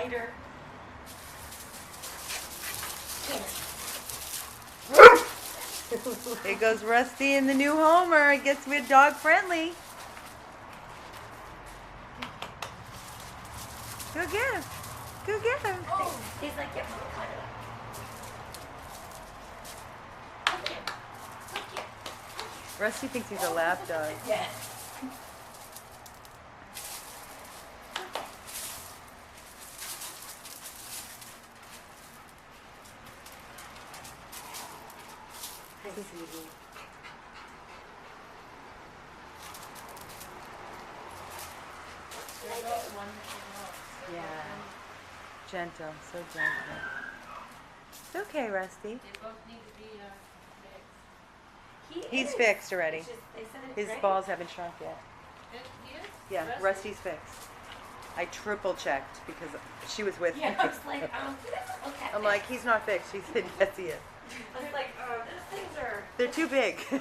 lighter. Here goes Rusty in the new Homer. I guess we're dog friendly. Go get him. Go get him. Oh, he's like, yeah, cut it. Look here. Look here. Rusty thinks he's a lap dog. Yes. Hi, sweetie. Yeah. Gentle, so gentle. It's okay, Rusty. They both need to be fixed. He's fixed already. It's just, they said it's His ready. balls haven't shrunk yet. He is? Yeah, Rusty? Rusty's fixed. I triple checked because she was with me. Yeah, I was like, look at I'm this. like, he's not fixed. She said, yes, he is. I was like, those things are. They're too big. We're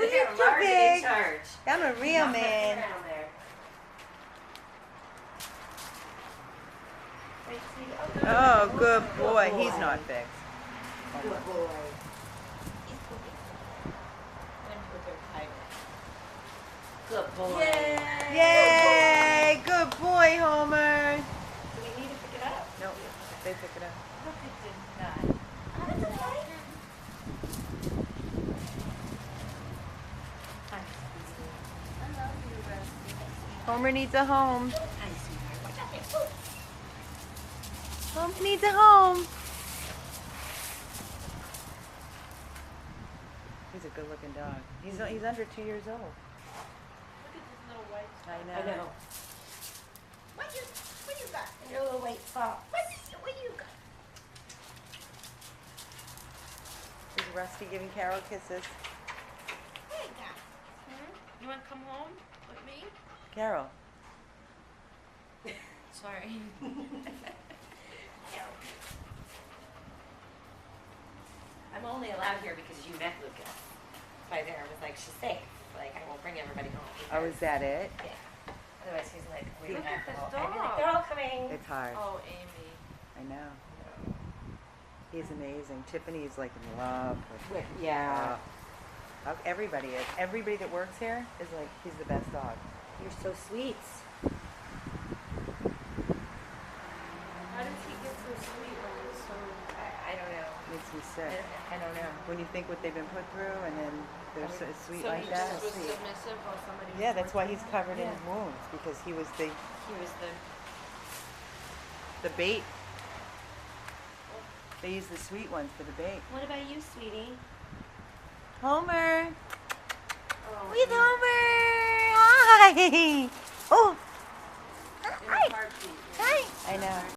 They're too large big. in charge. I'm a real Not messing man. around there. Right, sweetie? Oh, good boy. He's not fixed. Good boy. He's cooking. When put their tight. Good boy. Yay! Good boy, Homer. Do we need to pick it up? No, they pick it up. Look, it did not. Oh, that's okay. Hi, sweetie. I love you, Rusty. Homer needs a home. Hi, sweetheart. Watch out there. Oh. Homer needs a home. He's a good-looking dog. He's under 2 years old. Look at this little white I spot. know. I know. What you got? Your little white spot. What you got? Is Rusty giving Carol kisses? What you got? You want to come home with me? Carol. Sorry. I'm only allowed here because you met Lucas. By there, I was like, she's safe. Like, I won't bring everybody home. Oh, is that it? Yeah. Otherwise, he's like, we Look have at to this hold. I'd be like, dog. they're all coming. It's hard. Oh, Amy. I know. He's amazing. Tiffany's like in love with him. Yeah. Everybody is. Everybody that works here is like, he's the best dog. You're so sweet. How does he get so sweet when he's so... I don't know. Makes me sick. I don't know. When you think what they've been put through and then they're so sweet So like he that. just was submissive while somebody was Yeah, that's why he's working? covered in Yeah. wounds because he was He was the bait. They use the sweet ones for the bait. What about you, sweetie? Homer! Oh, With Homer! Hi! Oh! In a Hi! heartbeat. Hi! I know.